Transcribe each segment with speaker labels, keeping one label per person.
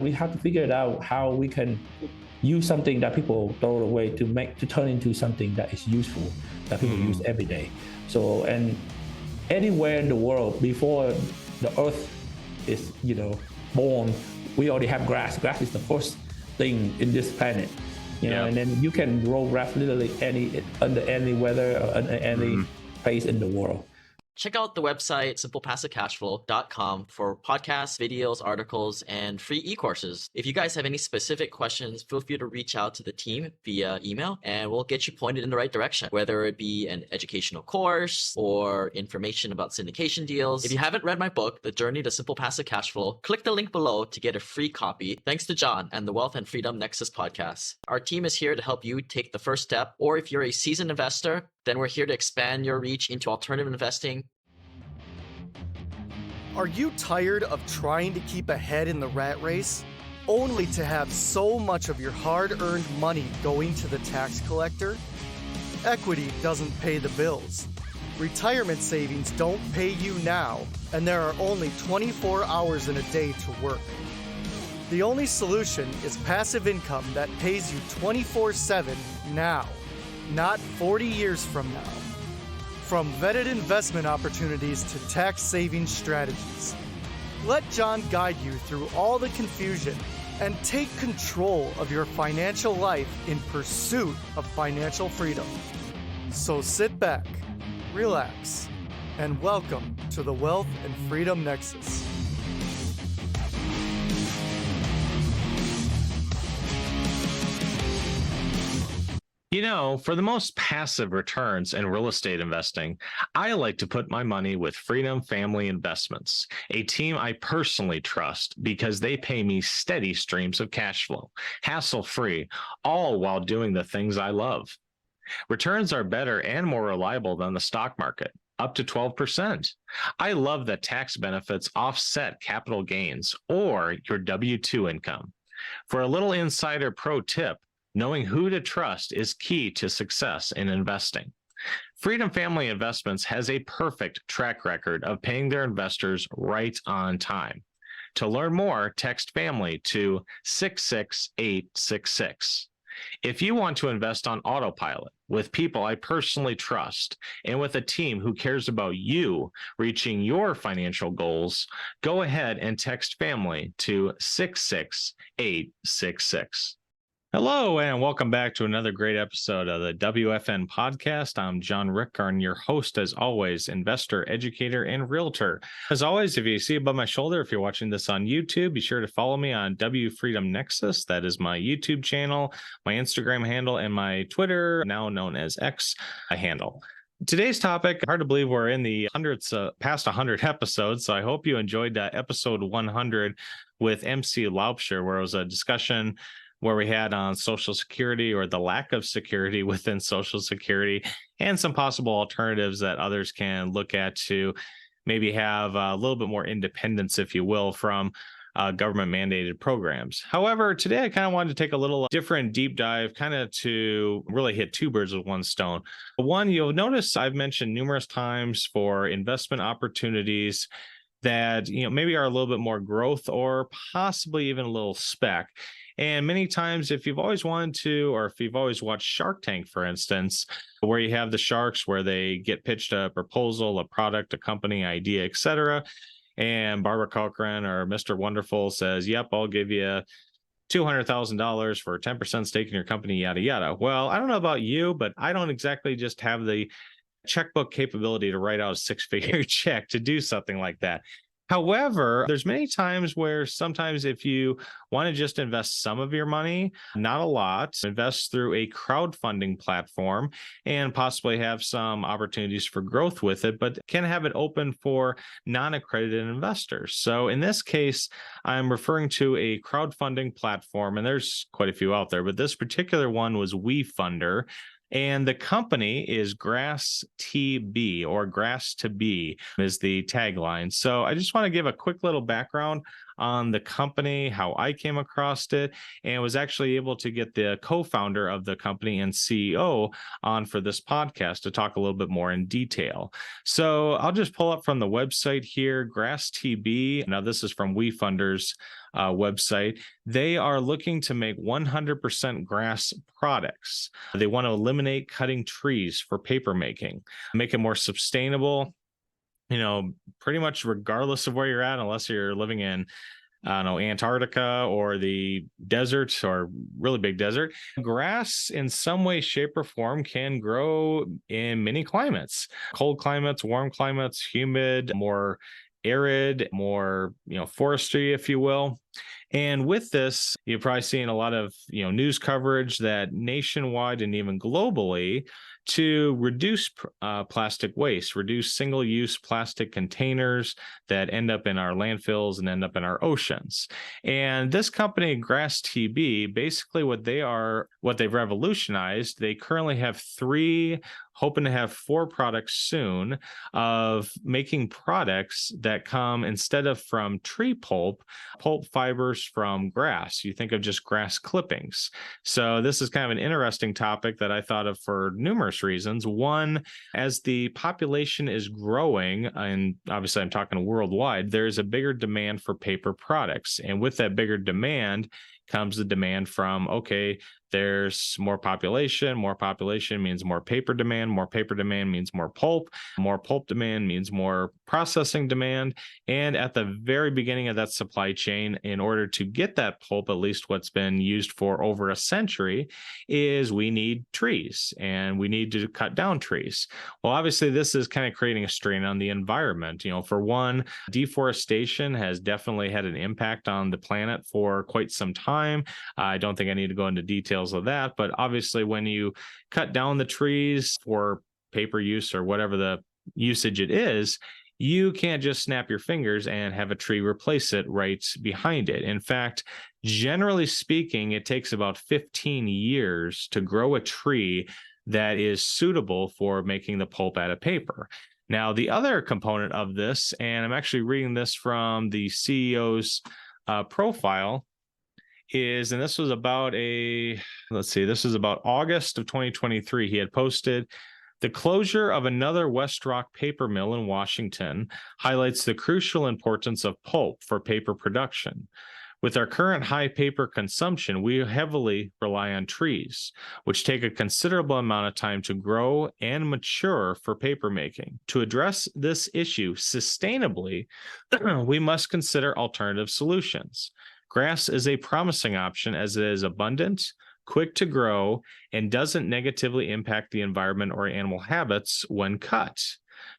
Speaker 1: We have to figure it out how we can use something that people throw away to turn into something that is useful, that people use every day. So, and anywhere in the world before the earth is, born, we already have grass. Grass is the first thing in this planet, and then you can grow grass literally under any weather or under any place in the world.
Speaker 2: Check out the website simplepassivecashflow.com for podcasts, videos, articles, and free e-courses. If you guys have any specific questions, feel free to reach out to the team via email and we'll get you pointed in the right direction, whether it be an educational course or information about syndication deals. If you haven't read my book, The Journey to Simple Passive Cashflow, click the link below to get a free copy. Thanks to John and the Wealth and Freedom Nexus podcast. Our team is here to help you take the first step, or if you're a seasoned investor, then we're here to expand your reach into alternative investing.
Speaker 3: Are you tired of trying to keep ahead in the rat race, only to have so much of your hard-earned money going to the tax collector? Equity doesn't pay the bills. Retirement savings don't pay you now, and there are only 24 hours in a day to work. The only solution is passive income that pays you 24/7 now, not 40 years from now. From vetted investment opportunities to tax saving strategies. Let John guide you through all the confusion and take control of your financial life in pursuit of financial freedom. So sit back, relax, and welcome to the Wealth and Freedom Nexus.
Speaker 4: For the most passive returns in real estate investing, I like to put my money with Freedom Family Investments, a team I personally trust because they pay me steady streams of cash flow, hassle-free, all while doing the things I love. Returns are better and more reliable than the stock market, up to 12%. I love that tax benefits offset capital gains or your W-2 income. For a little insider pro tip, knowing who to trust is key to success in investing. Freedom Family Investments has a perfect track record of paying their investors right on time. To learn more, text family to 66866. If you want to invest on autopilot with people I personally trust and with a team who cares about you reaching your financial goals, go ahead and text family to 66866. Hello, and welcome back to another great episode of the WFN podcast. I'm John Rickgarn, your host, as always, investor, educator, and realtor. As always, if you see above my shoulder, if you're watching this on YouTube, be sure to follow me on W Freedom Nexus. That is my YouTube channel, my Instagram handle, and my Twitter, now known as X, handle. Today's topic, hard to believe we're in the hundreds, past 100 episodes, so I hope you enjoyed episode 100 with MC Laubscher, where it was a discussion where we had on Social Security or the lack of security within Social Security and some possible alternatives that others can look at to maybe have a little bit more independence, if you will, from government mandated programs. However, today I kind of wanted to take a little different deep dive, kind of to really hit two birds with one stone. One, you'll notice I've mentioned numerous times for investment opportunities that maybe are a little bit more growth or possibly even a little spec. And many times, if you've always wanted to, or if you've always watched Shark Tank, for instance, where you have the sharks where they get pitched a proposal, a product, a company idea, etc., and Barbara Corcoran or Mr. Wonderful says, yep, I'll give you $200,000 for a 10% stake in your company, yada, yada. Well, I don't know about you, but I don't exactly just have the checkbook capability to write out a six-figure check to do something like that. However, there's many times where sometimes if you want to just invest some of your money, not a lot, invest through a crowdfunding platform and possibly have some opportunities for growth with it, but can have it open for non-accredited investors. So in this case, I'm referring to a crowdfunding platform, and there's quite a few out there, but this particular one was WeFunder. And the company is Grass TB, or Grass to Be is the tagline. So I just want to give a quick little background on the company, how I came across it, and was actually able to get the co-founder of the company and CEO on for this podcast to talk a little bit more in detail. So I'll just pull up from the website here, Grass TB. Now this is from WeFunder's website. They are looking to make 100% grass products. They want to eliminate cutting trees for paper making, make it more sustainable, pretty much regardless of where you're at, unless you're living in Antarctica or the desert or really big desert. Grass in some way, shape, or form can grow in many climates, cold climates, warm climates, humid, more arid, more, forestry, if you will. And with this, you're probably seeing a lot of, news coverage that nationwide and even globally to reduce plastic waste, reduce single-use plastic containers that end up in our landfills and end up in our oceans. And this company, Grass TB, basically what they've revolutionized, they currently have hoping to have 4 products soon of making products that come instead of from tree pulp fibers from grass. You think of just grass clippings. So this is kind of an interesting topic that I thought of for numerous reasons. One, as the population is growing, and obviously I'm talking worldwide, there's a bigger demand for paper products. And with that bigger demand comes the demand from, there's more population means more paper demand means more pulp demand means more processing demand. And at the very beginning of that supply chain, in order to get that pulp, at least what's been used for over a century, is we need trees and we need to cut down trees. Well, obviously this is kind of creating a strain on the environment. For one, deforestation has definitely had an impact on the planet for quite some time. I don't think I need to go into details of that, but obviously when you cut down the trees for paper use or whatever the usage it is, you can't just snap your fingers and have a tree replace it right behind it. In fact, generally speaking, it takes about 15 years to grow a tree that is suitable for making the pulp out of paper. Now, the other component of this, and I'm actually reading this from the CEO's profile, and this was about this was about August of 2023. He had posted, the closure of another West Rock paper mill in Washington highlights the crucial importance of pulp for paper production. With our current high paper consumption, we heavily rely on trees, which take a considerable amount of time to grow and mature for paper making. To address this issue sustainably, we must consider alternative solutions. Grass is a promising option as it is abundant, quick to grow, and doesn't negatively impact the environment or animal habits when cut.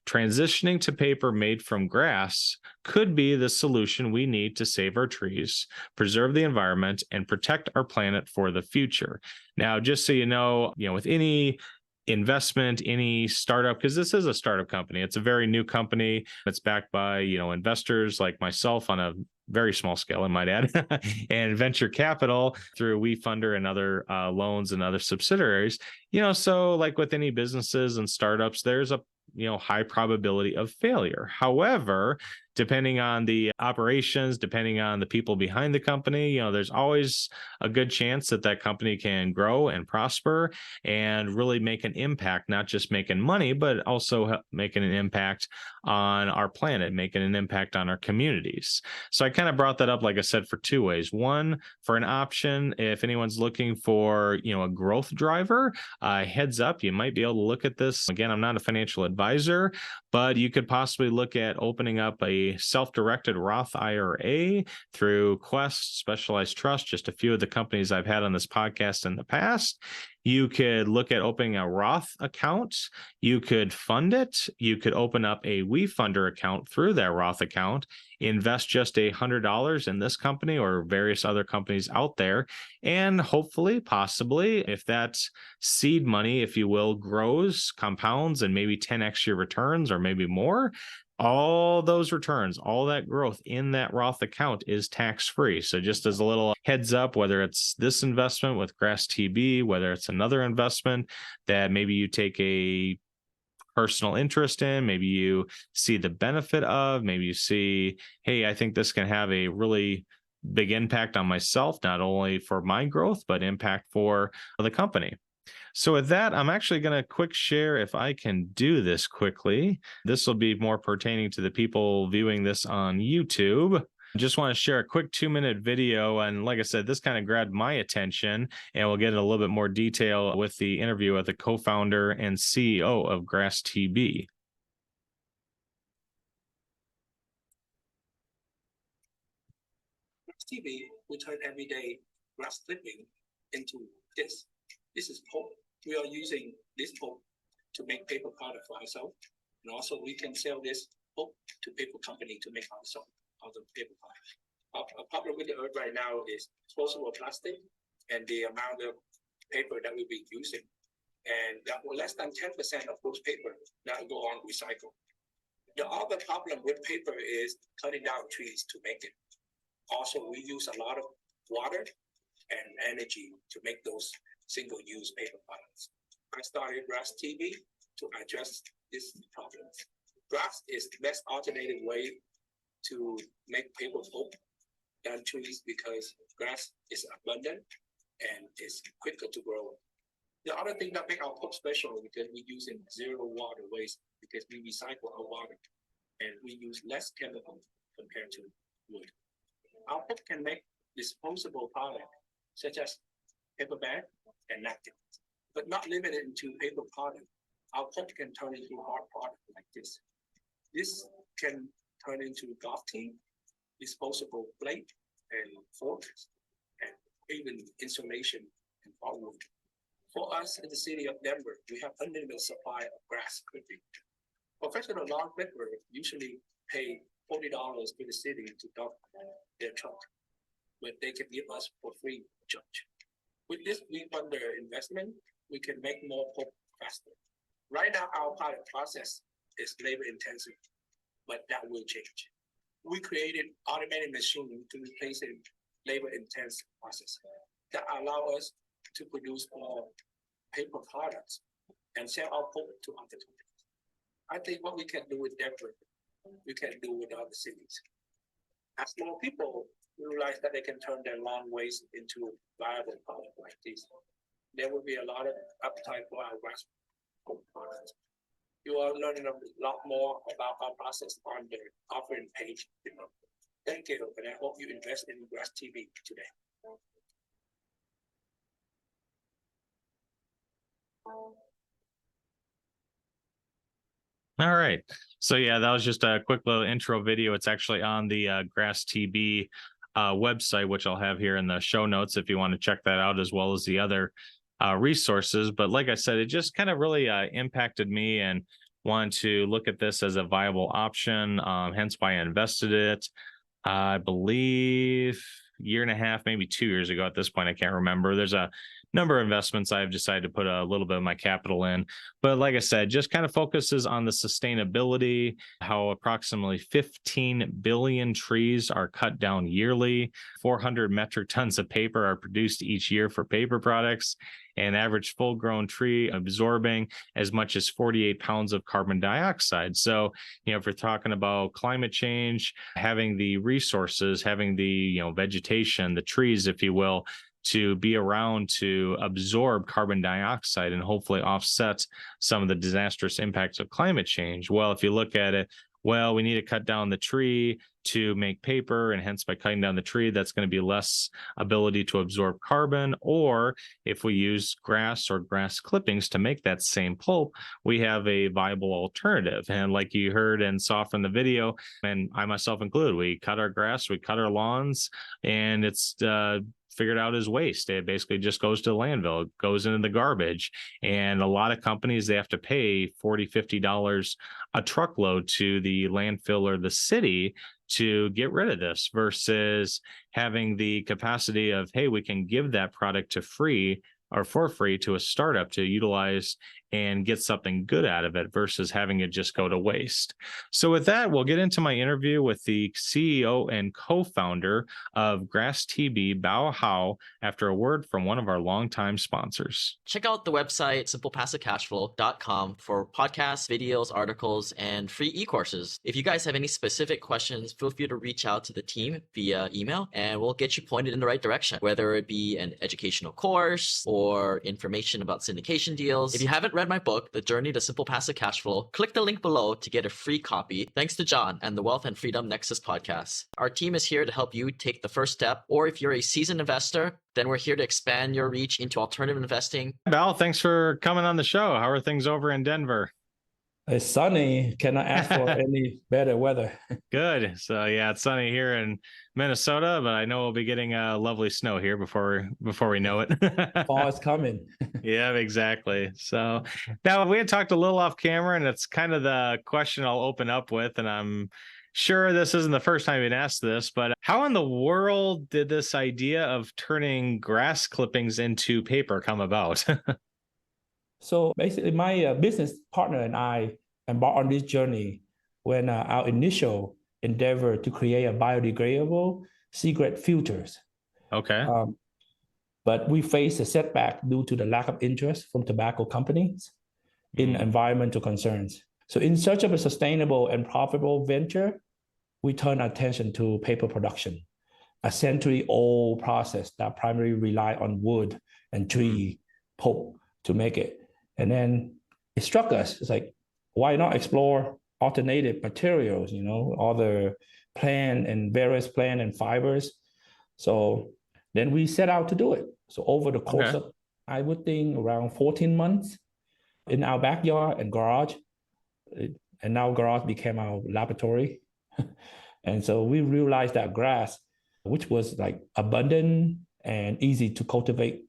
Speaker 4: Transitioning to paper made from grass could be the solution we need to save our trees, preserve the environment, and protect our planet for the future. Now, just so you know, with any investment, any startup, because this is a startup company, it's a very new company. It's backed by, investors like myself on a very small scale, I might add, and venture capital through WeFunder and other loans and other subsidiaries. So like with any businesses and startups, there's a high probability of failure. However, depending on the operations, depending on the people behind the company, there's always a good chance that company can grow and prosper and really make an impact, not just making money, but also making an impact on our planet, making an impact on our communities. So I kind of brought that up, like I said, for 2 ways. One, for an option, if anyone's looking for, a growth driver, heads up, you might be able to look at this. Again, I'm not a financial advisor, but you could possibly look at opening up a self-directed Roth IRA through Quest, Specialized Trust, just a few of the companies I've had on this podcast in the past. You could look at opening a Roth account. You could fund it. You could open up a WeFunder account through that Roth account, invest just $100 in this company or various other companies out there. And hopefully, possibly, if that seed money, if you will, grows, compounds, and maybe 10x your returns or maybe more, all those returns, all that growth in that Roth account is tax-free. So just as a little heads up, whether it's this investment with Grass TB, whether it's another investment that maybe you take a personal interest in, maybe you see the benefit of, maybe you see, hey, I think this can have a really big impact on myself, not only for my growth, but impact for the company. So with that, I'm actually going to quick share if I can do this quickly. This will be more pertaining to the people viewing this on YouTube. I just want to share a quick 2-minute video. And like I said, this kind of grabbed my attention, and we'll get in a little bit more detail with the interview with the co-founder and CEO of Grass TB.
Speaker 1: TV, we turn everyday grass clipping into this. This is pulp. We are using this pulp to make paper product for ourselves, and also we can sell this pulp to paper company to make ourselves out of paper product. Our problem with the earth right now is disposable plastic and the amount of paper that we'll be using, and that will less than 10% of those paper that go on recycle. The other problem with paper is cutting down trees to make it. Also, we use a lot of water and energy to make those single-use paper products. I started Grass TV to address this problem. Grass is the best alternative way to make paper pulp than trees because grass is abundant and is quicker to grow. The other thing that makes our pulp special is because we're using zero water waste because we recycle our water and we use less chemical compared to wood. Our pulp can make disposable products such as paper bag and napkins, but not limited to paper product. Our pulp can turn into hard product like this. This can turn into golf team, disposable plate and forks, and even insulation and plywood. For us in the city of Denver, we have unlimited supply of grass clipping. Professional lawn clipper usually pay $40 to the city to dump their truck, but they can give us for free charge. With this WeFunder investment, we can make more pulp faster. Right now, our pilot process is labor intensive, but that will change. We created automated machine to replace a labor intensive process that allow us to produce more paper products and sell our pulp to other companies. I think what we can do with Denver, we can do with other cities. As more people realize that they can turn their lawn waste into viable product like this, there will be a lot of appetite for our grass products. You are learning a lot more about our process on the offering page below. Thank you, and I hope you invest in Grass TV today.
Speaker 4: All right. So yeah, that was just a quick little intro video. It's actually on the Grass TB website, which I'll have here in the show notes if you want to check that out, as well as the other resources. But like I said, it just kind of really impacted me and wanted to look at this as a viable option. Hence why I invested it. I believe year and a half, maybe 2 years ago at this point. I can't remember. There's a number of investments I've decided to put a little bit of my capital in. But like I said, just kind of focuses on the sustainability, how approximately 15 billion trees are cut down yearly, 400 metric tons of paper are produced each year for paper products, an average full-grown tree absorbing as much as 48 pounds of carbon dioxide. So, if we're talking about climate change, having the resources, having the, vegetation, the trees, if you will, to be around to absorb carbon dioxide and hopefully offset some of the disastrous impacts of climate change. Well, if you look at it, we need to cut down the tree to make paper, and hence by cutting down the tree, that's going to be less ability to absorb carbon. Or if we use grass or grass clippings to make that same pulp, we have a viable alternative. And like you heard and saw from the video, and I myself included, we cut our grass, we cut our lawns, and it's figured out as waste. It basically just goes to the landfill, it goes into the garbage. And a lot of companies, they have to pay $40, $50 a truckload to the landfill or the city to get rid of this, versus having the capacity of, hey, we can give that product to free or for free to a startup to utilize and get something good out of it versus having it just go to waste. So with that, we'll get into my interview with the CEO and co-founder of Grass TB, Bao Hao, after a word from one of our longtime sponsors.
Speaker 2: Check out the website simplepassivecashflow.com for podcasts, videos, articles, and free e-courses. If you guys have any specific questions, feel free to reach out to the team via email and we'll get you pointed in the right direction, whether it be an educational course or information about syndication deals. If you haven't read my book, The Journey to Simple Passive Cashflow, click the link below to get a free copy. Thanks to John and the Wealth and Freedom Nexus podcast. Our team is here to help you take the first step, or if you're a seasoned investor, then we're here to expand your reach into alternative investing.
Speaker 4: Val, thanks for coming on the show. How are things over in Denver?
Speaker 1: It's sunny. Cannot ask for any better weather.
Speaker 4: Good. So yeah, it's sunny here in Minnesota, but I know we'll be getting lovely snow here before we know it.
Speaker 1: Fall is coming.
Speaker 4: Yeah, exactly. So now we had talked a little off camera, and it's kind of the question I'll open up with, and I'm sure this isn't the first time you've been asked this, but how in the world did this idea of turning grass clippings into paper come about?
Speaker 1: So basically, my business partner and I embarked on this journey when our initial endeavor to create a biodegradable cigarette filters.
Speaker 4: Okay.
Speaker 1: But we faced a setback due to the lack of interest from tobacco companies in environmental concerns. So in search of a sustainable and profitable venture, we turned our attention to paper production, a century-old process that primarily relied on wood and tree pulp to make it. And then it struck us. It's like, why not explore alternative materials, other plant and various plant and fibers. So then we set out to do it. So over the course of, I would think, around 14 months in our backyard and garage, and now garage became our laboratory. And so we realized that grass, which was like abundant and easy to cultivate.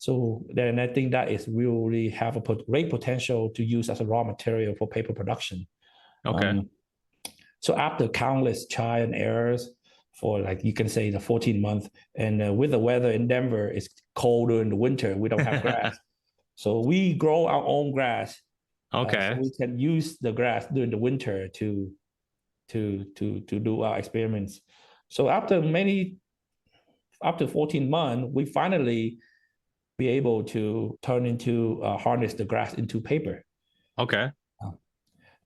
Speaker 1: So then I think that is really have a great potential to use as a raw material for paper production.
Speaker 4: Okay.
Speaker 1: So after countless trial and errors for, like, you can say the 14 month, and with the weather in Denver, it's cold in the winter, we don't have grass. So we grow our own grass.
Speaker 4: Okay.
Speaker 1: So we can use the grass during the winter to do our experiments. So after 14 months, we finally be able to harness the grass into paper.
Speaker 4: Okay.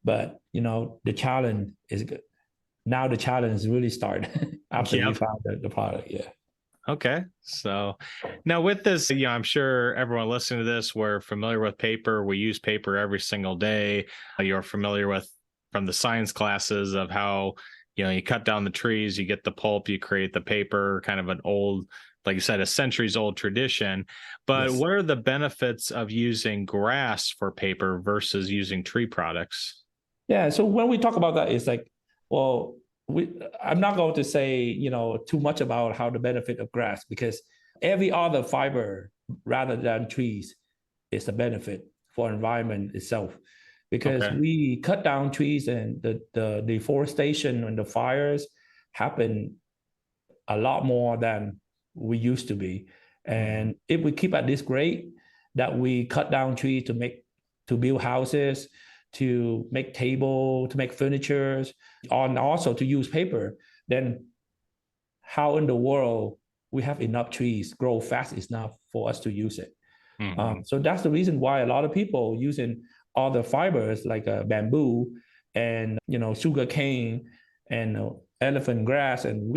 Speaker 1: But the challenge is good. Now the challenge really started after we found the product. Yeah.
Speaker 4: Okay. So now with this, I'm sure everyone listening to this, we're familiar with paper. We use paper every single day. You're familiar with from the science classes of how, you cut down the trees, you get the pulp, you create the paper, kind of an old, like you said, a centuries old tradition. But what are the benefits of using grass for paper versus using tree products?
Speaker 1: Yeah. So when we talk about that, it's like, well, I'm not going to say, too much about how the benefit of grass, because every other fiber rather than trees is a benefit for environment itself. Because we cut down trees, and the deforestation and the fires happen a lot more than we used to be. And if we keep at this rate that we cut down trees to build houses, to make table, to make furniture, and also to use paper, then how in the world we have enough trees grow fast enough for us to use it? So that's the reason why a lot of people using other fibers like bamboo and sugar cane and elephant grass and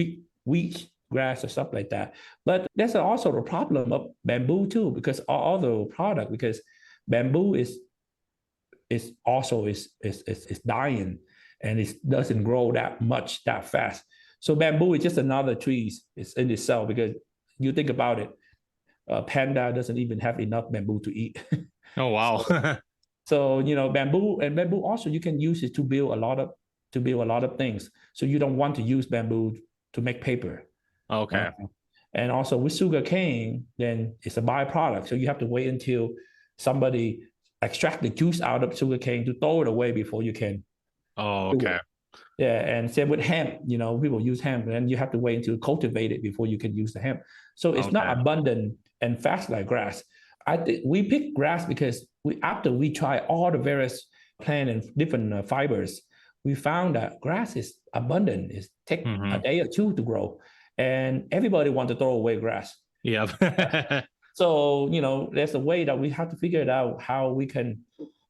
Speaker 1: wheat grass or stuff like that. But there's also the problem of bamboo too, because because bamboo is dying, and it doesn't grow that fast. So bamboo is just another tree in itself, because you think about it, panda doesn't even have enough bamboo to eat.
Speaker 4: Oh wow.
Speaker 1: So bamboo also you can use it to build a lot of things. So you don't want to use bamboo to make paper.
Speaker 4: Okay.
Speaker 1: And also with sugar cane, then it's a byproduct. So you have to wait until somebody extract the juice out of sugar cane to throw it away before you can.
Speaker 4: Oh, okay.
Speaker 1: Yeah, and same with hemp. People use hemp, and you have to wait until cultivate it before you can use the hemp. So it's not abundant and fast like grass. I think we pick grass because after we try all the various plant and different fibers, we found that grass is abundant. It takes a day or two to grow, and everybody wants to throw away grass.
Speaker 4: Yep.
Speaker 1: So, there's a way that we have to figure it out how we can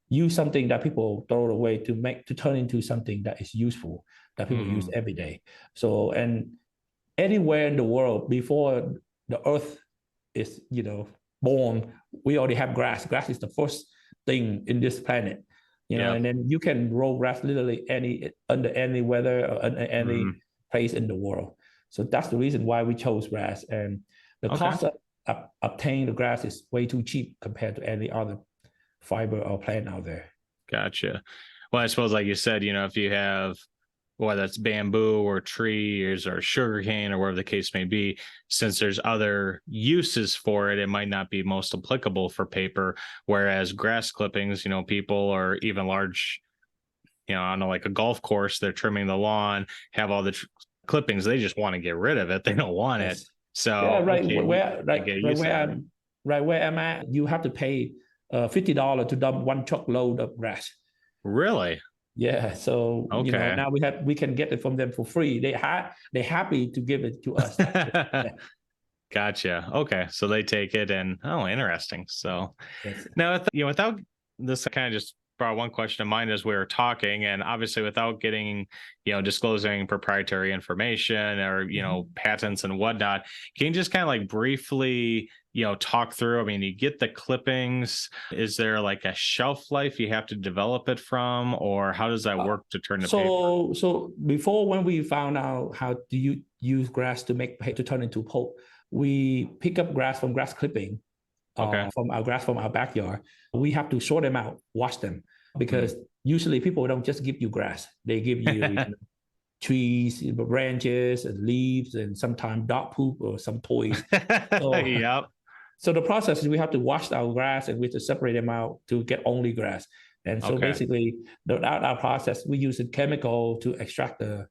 Speaker 1: use something that people throw away to turn into something that is useful, that people use every day. So, and anywhere in the world before the earth is, born, we already have grass. Grass is the first thing in this planet, and then you can grow grass literally under any weather or under any place in the world. So that's the reason why we chose grass. And the cost of obtaining the grass is way too cheap compared to any other fiber or plant out there.
Speaker 4: Gotcha. Well, I suppose, like you said, if you have, whether it's bamboo or trees or sugarcane or whatever the case may be, since there's other uses for it, it might not be most applicable for paper. Whereas grass clippings, people or even large, on like a golf course, they're trimming the lawn, have all the clippings. They just want to get rid of it. They don't want it. So
Speaker 1: yeah, where I'm at, you have to pay $50 to dump one truckload of grass.
Speaker 4: Really?
Speaker 1: Yeah. So now we can get it from them for free. They're happy to give it to us.
Speaker 4: Gotcha. Okay, so they take it, and interesting. So
Speaker 1: yes.
Speaker 4: Now, without this, kind of just brought one question to mind as we were talking, and obviously without getting, disclosing proprietary information or, patents and whatnot, can you just kind of like briefly, talk through, I mean, you get the clippings, is there like a shelf life you have to develop it from, or how does that work to turn to paper?
Speaker 1: So before, when we found out how do you use grass to turn into pulp, we pick up grass from grass clipping. From our backyard. We have to sort them out, wash them, because usually people don't just give you grass. They give you, trees, branches, and leaves, and sometimes dog poop or some toys. So the process is we have to wash our grass and we have to separate them out to get only grass. And so basically, our process, we use a chemical to extract the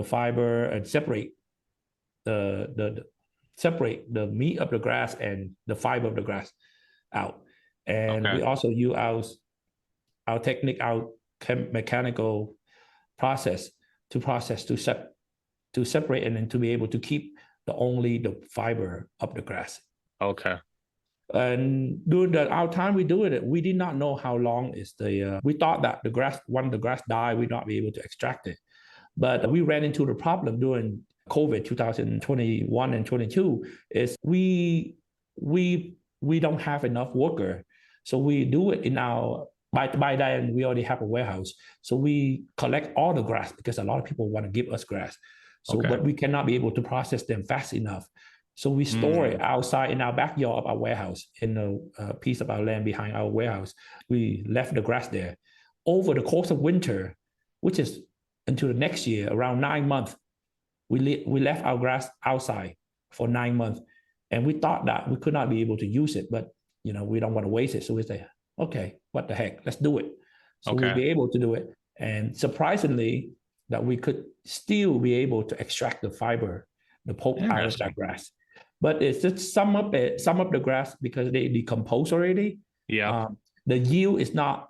Speaker 1: fiber and separate separate the meat of the grass and the fiber of the grass out. And we also use our technique, our mechanical process to separate and then to be able to keep only the fiber of the grass.
Speaker 4: Okay.
Speaker 1: And during our time we do it, we did not know how long is we thought that when the grass died, we'd not be able to extract it. But we ran into the problem during COVID 2021 and 22 is we don't have enough worker. So we do it by then we already have a warehouse. So we collect all the grass because a lot of people want to give us grass. So but we cannot be able to process them fast enough. So we store it outside in our backyard of our warehouse, in a piece of our land behind our warehouse. We left the grass there. Over the course of winter, which is until the next year, around 9 months, we left our grass outside for 9 months. And we thought that we could not be able to use it, but we don't want to waste it. So we say, okay, what the heck, let's do it. So we'll be able to do it. And surprisingly, that we could still be able to extract the fiber, the pulp out of that grass. But it's just some of the grass, because they decompose already.
Speaker 4: Yeah.
Speaker 1: The yield is not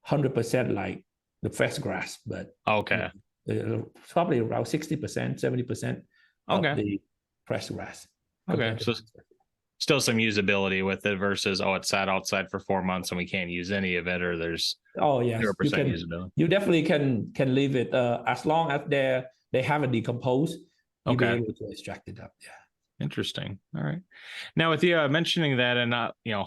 Speaker 1: 100% like the fresh grass, but probably around 60%, 70% of the fresh grass.
Speaker 4: Okay, so still some usability with it versus it sat outside for 4 months and we can't use any of it, or there's 0% usability.
Speaker 1: You definitely can leave it as long as they haven't decomposed. You'll be able to extract it up. Yeah.
Speaker 4: Interesting. All right. Now, with you mentioning that, and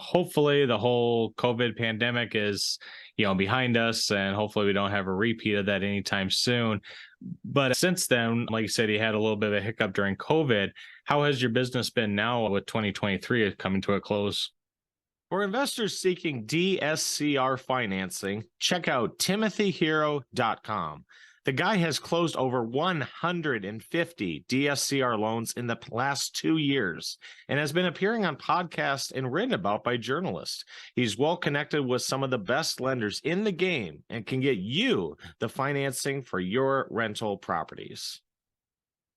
Speaker 4: hopefully the whole COVID pandemic is behind us, and hopefully we don't have a repeat of that anytime soon. But since then, like you said, you had a little bit of a hiccup during COVID. How has your business been now with 2023 coming to a close? For investors seeking DSCR financing, check out timothyhero.com. The guy has closed over 150 DSCR loans in the last 2 years and has been appearing on podcasts and written about by journalists. He's well connected with some of the best lenders in the game and can get you the financing for your rental properties.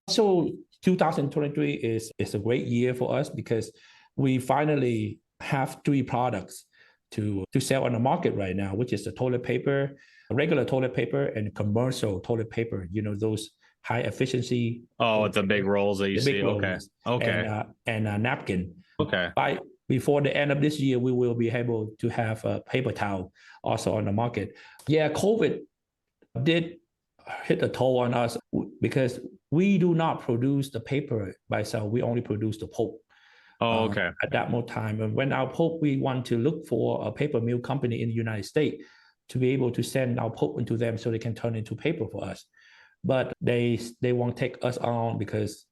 Speaker 1: So 2023 is a great year for us because we finally have three products to sell on the market right now, which is the toilet paper, regular toilet paper, and commercial toilet paper. Those high efficiency.
Speaker 4: Oh, with the big rolls that you
Speaker 1: the
Speaker 4: see.
Speaker 1: big
Speaker 4: Okay.
Speaker 1: rolls.
Speaker 4: Okay.
Speaker 1: And a napkin.
Speaker 4: Okay.
Speaker 1: Before the end of this year, we will be able to have a paper towel also on the market. Yeah, COVID did hit a toll on us because we do not produce the paper by itself. We only produce the pulp.
Speaker 4: Oh, okay.
Speaker 1: At that more time. And when our pulp, we want to look for a paper mill company in the United States to be able to send our pulp into them so they can turn into paper for us. But they won't take us on because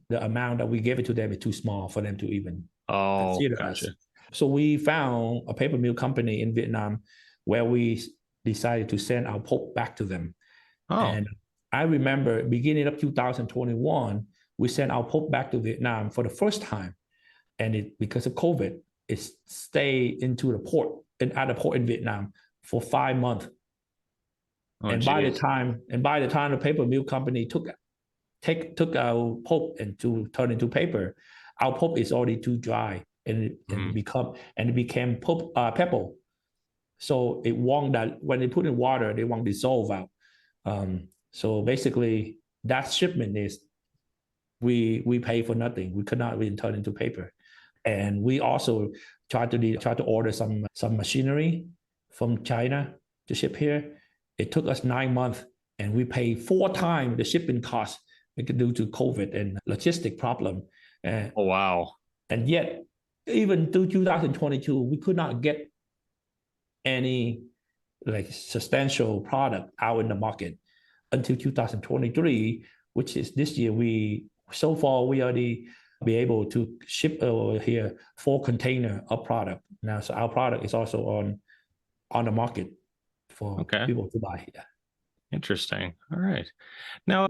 Speaker 1: the amount that we give it to them is too small for them to even consider us. So we found a paper mill company in Vietnam where we decided to send our pulp back to them. And I remember beginning of 2021, we sent our pulp back to Vietnam for the first time. And because of COVID, it stayed into the port and at the port in Vietnam for 5 months. By the time the paper mill company took our pulp and to turn into paper, our pulp is already too dry and it became pulp pebble. So it won't, that when they put in water, they won't dissolve out. So basically, that shipment is we pay for nothing. We could not really turn into paper. And we also tried to order some machinery from China to ship here. It took us 9 months, and we paid 4 times the shipping cost due to COVID and logistic problem.
Speaker 4: Oh wow!
Speaker 1: And yet, even through 2022, we could not get any substantial product out in the market until 2023, which is this year. We already be able to ship over here 4 containers of product now. So our product is also on the market for people to buy. Yeah.
Speaker 4: Interesting. All right. Now,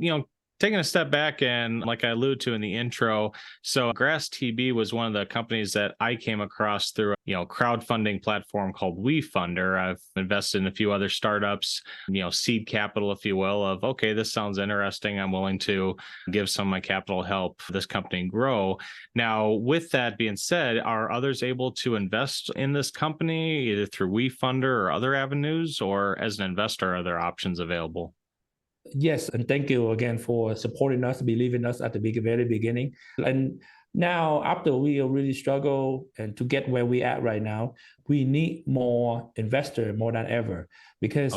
Speaker 4: taking a step back and like I alluded to in the intro, so Grass TB was one of the companies that I came across through crowdfunding platform called WeFunder. I've invested in a few other startups, seed capital, if you will, of, okay, this sounds interesting. I'm willing to give some of my capital to help this company grow. Now, with that being said, are others able to invest in this company either through WeFunder or other avenues, or as an investor, are there options available?
Speaker 1: Yes, and thank you again for supporting us, believing us at the very beginning. And now, after we really struggle and to get where we at right now, we need more investor more than ever because,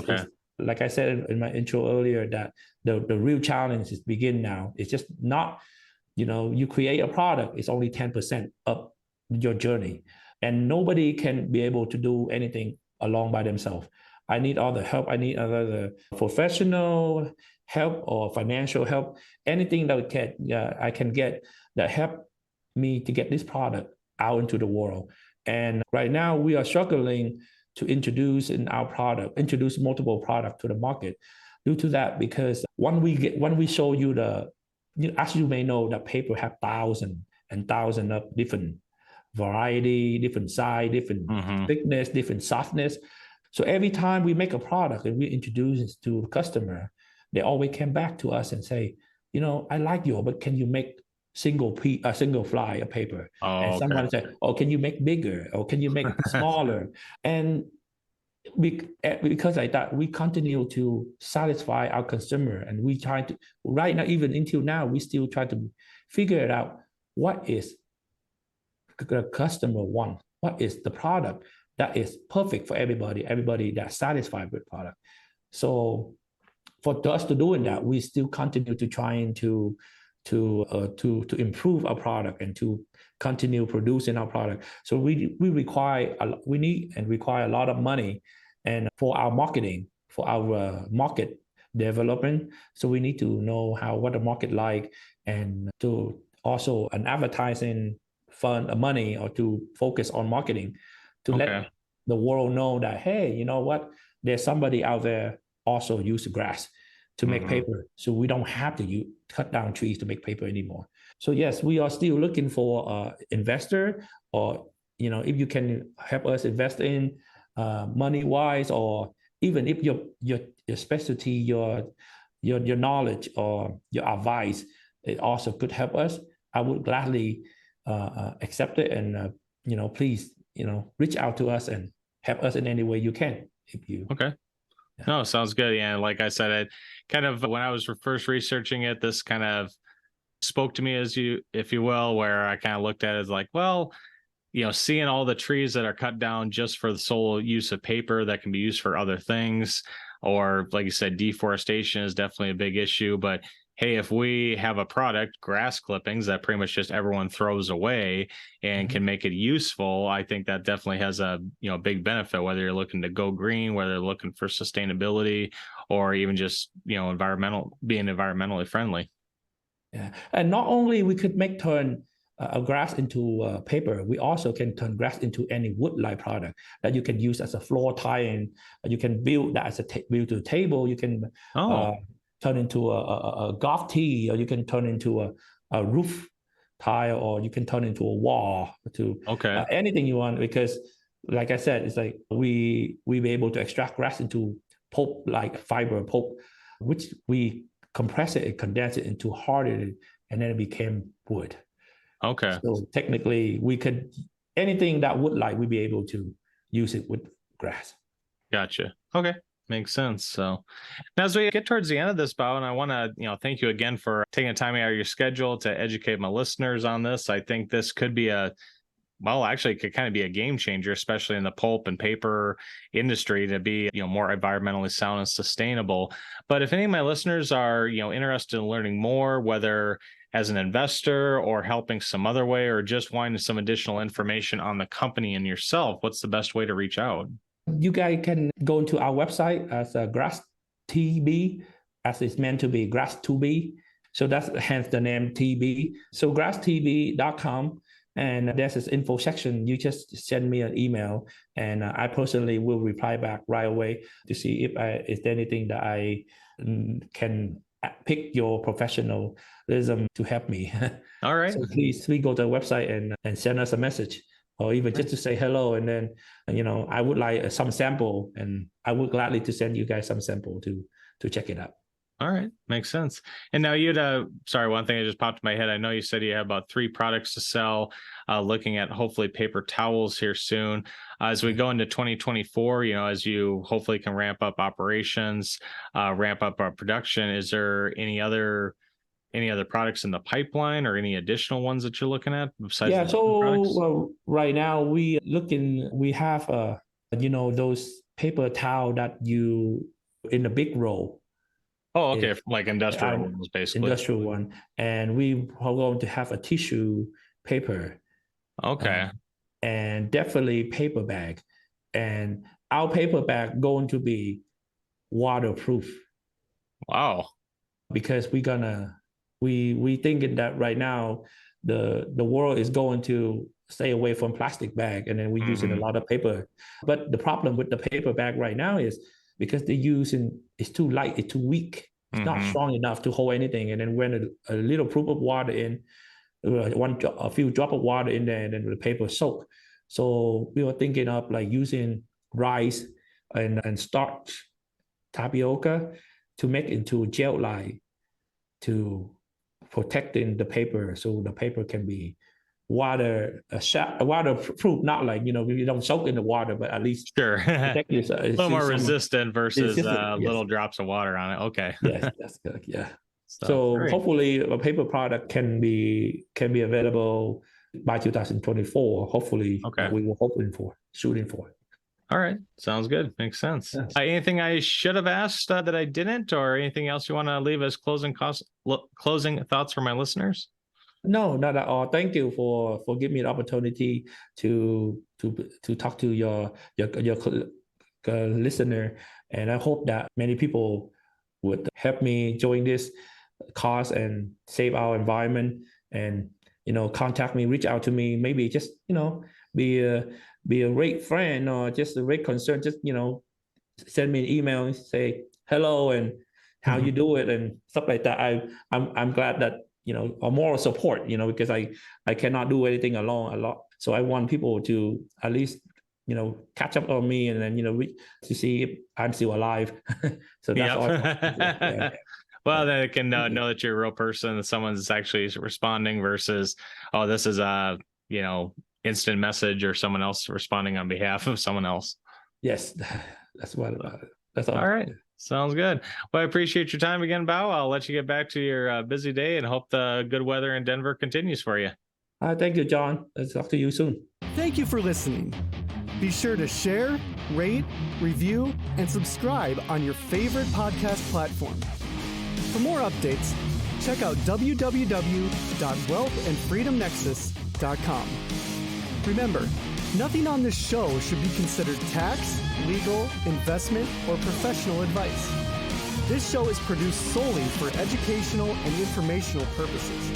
Speaker 1: like I said in my intro earlier, that the real challenge is begin now. It's just not, you create a product, it's only 10% of your journey, and nobody can be able to do anything alone by themselves. I need all the help. I need other professional help or financial help, anything that I can get that help me to get this product out into the world. And right now we are struggling to introduce multiple products to the market due to that, because when we show you as you may know, that paper have thousands and thousands of different variety, different size, different thickness, different softness. So every time we make a product and we introduce it to a customer, they always come back to us and say, I like yours, but can you make single fly of paper? Someone said, can you make bigger? Or can you make smaller? And because like that, we continue to satisfy our consumer, and we try to, right now, even until now, we still try to figure it out. What is the customer want? What is the product that is perfect for everybody that's satisfied with product? So for us to doing that, we still continue to trying to improve our product and to continue producing our product. So we need and require a lot of money and for our marketing, for our market development. So we need to know what the market like, and to also an advertising fund money, or to focus on marketing to let the world know that, hey, you know what? There's somebody out there also use grass to make paper. So we don't have to cut down trees to make paper anymore. So yes, we are still looking for investor, or, if you can help us invest in money-wise, or even if your specialty, your knowledge or your advice, it also could help us. I would gladly accept it, and please reach out to us and help us in any way you can. If you
Speaker 4: Okay.
Speaker 1: Yeah.
Speaker 4: No, sounds good. Yeah, like I said, it kind of when I was first researching it, this kind of spoke to me if you will, where I kind of looked at it as like, well, seeing all the trees that are cut down just for the sole use of paper that can be used for other things, or like you said, deforestation is definitely a big issue. But hey, if we have a product, grass clippings, that pretty much just everyone throws away and can make it useful, I think that definitely has a big benefit, whether you're looking to go green, whether you're looking for sustainability, or even just being environmentally friendly.
Speaker 1: Yeah, and not only we could turn a grass into paper, we also can turn grass into any wood-like product that you can use as a floor tiling. You can build that as build to a table. You can turn into a golf tee, or you can turn into a roof tile, or you can turn into a wall to anything you want. Because, like I said, it's like we be able to extract grass into pulp, like fiber pulp, which we compress it and condense it into hardened, and then it became wood.
Speaker 4: Okay.
Speaker 1: So technically, we could anything that would we'd be able to use it with grass.
Speaker 4: Gotcha. Okay. Makes sense. So now as we get towards the end of this, Bao, and I want to, thank you again for taking time out of your schedule to educate my listeners on this. I think this could be actually it could kind of be a game changer, especially in the pulp and paper industry, to be, more environmentally sound and sustainable. But if any of my listeners are, interested in learning more, whether as an investor or helping some other way, or just wanting some additional information on the company and yourself, what's the best way to reach out?
Speaker 1: You guys can go to our website as Grass TB, as it's meant to be, Grass 2B. So that's hence the name TB. So grasstb.com. And there's this info section. You just send me an email, and I personally will reply back right away to see if is there anything that I can pick your professionalism to help me.
Speaker 4: All right.
Speaker 1: So please go to the website and send us a message, or even just to say hello. And then, I would like some sample, and I would gladly to send you guys some sample to check it out.
Speaker 4: All right. Makes sense. And now one thing that just popped in my head. I know you said you have about 3 products to sell, looking at hopefully paper towels here soon. As we go into 2024, as you hopefully can ramp up operations, ramp up our production, is there any other products in the pipeline, or any additional ones that you're looking at besides
Speaker 1: so right now we have those paper towel that you in the big roll.
Speaker 4: Oh, okay. Like industrial ones, basically.
Speaker 1: Industrial one. And we are going to have a tissue paper.
Speaker 4: Okay.
Speaker 1: And definitely paper bag. And our paper bag going to be waterproof.
Speaker 4: Wow.
Speaker 1: Because we thinking that right now the world is going to stay away from plastic bag, and then we're using a lot of paper. But the problem with the paper bag right now is because it's too light, it's too weak, it's not strong enough to hold anything. And then when a little proof of water in, a few drop of water in there, and then the paper soak. So we were thinking of using rice and starch, tapioca, to make into gel-like to protecting the paper, so the paper can be waterproof, not you don't soak in the water, but at least protect yourself.
Speaker 4: A little more resistant versus little drops of water on it. Okay.
Speaker 1: Yes, that's good. Yeah. So hopefully a paper product can be available by 2024. Hopefully, we were shooting for.
Speaker 4: All right. Sounds good. Makes sense. Yes. Anything I should have asked that I didn't, or anything else you want to leave as closing thoughts for my listeners?
Speaker 1: No, not at all. Thank you for giving me the opportunity to talk to your listener, and I hope that many people would help me join this cause and save our environment. And contact me, reach out to me. Maybe just be a great friend, or just a great concern. Just send me an email and say hello and how you do it and stuff like that. I'm glad that or moral support, because I cannot do anything alone a lot. So I want people to at least, catch up on me, and then, to see if I'm still alive. So that's all. Yeah.
Speaker 4: Well, then it can know that you're a real person, that someone's actually responding versus, oh, this is instant message or someone else responding on behalf of someone else.
Speaker 1: Yes, that's what about it. That's all.
Speaker 4: All right. Sounds good. Well, I appreciate your time again, Bao. I'll let you get back to your busy day and hope the good weather in Denver continues for you.
Speaker 1: Thank you, John. I'll talk to you soon.
Speaker 3: Thank you for listening. Be sure to share, rate, review, and subscribe on your favorite podcast platform. For more updates, check out www.wealthandfreedomnexus.com. Remember, nothing on this show should be considered tax, legal, investment, or professional advice. This show is produced solely for educational and informational purposes.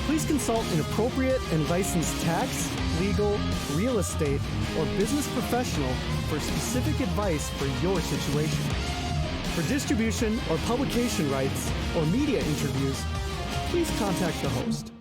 Speaker 3: Please consult an appropriate and licensed tax, legal, real estate, or business professional for specific advice for your situation. For distribution or publication rights or media interviews, please contact the host.